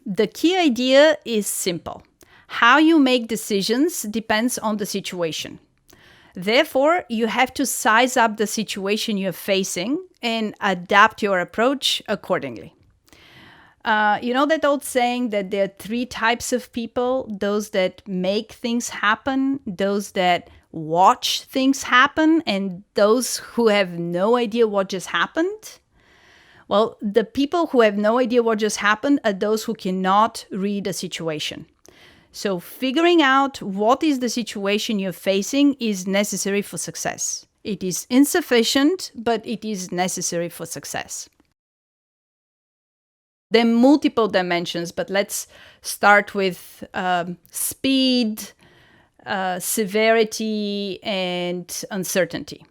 The key idea is simple. How you make decisions depends on the situation. Therefore, you have to size up the situation you're facing and adapt your approach accordingly. You know that old saying that there are three types of people: those that make things happen, those that watch things happen, and those who have no idea what just happened? Well, the people who have no idea what just happened are those who cannot read a situation. So, figuring out what is the situation you're facing is necessary for success. It is insufficient, but it is necessary for success. There are multiple dimensions, but let's start with speed, severity, and uncertainty.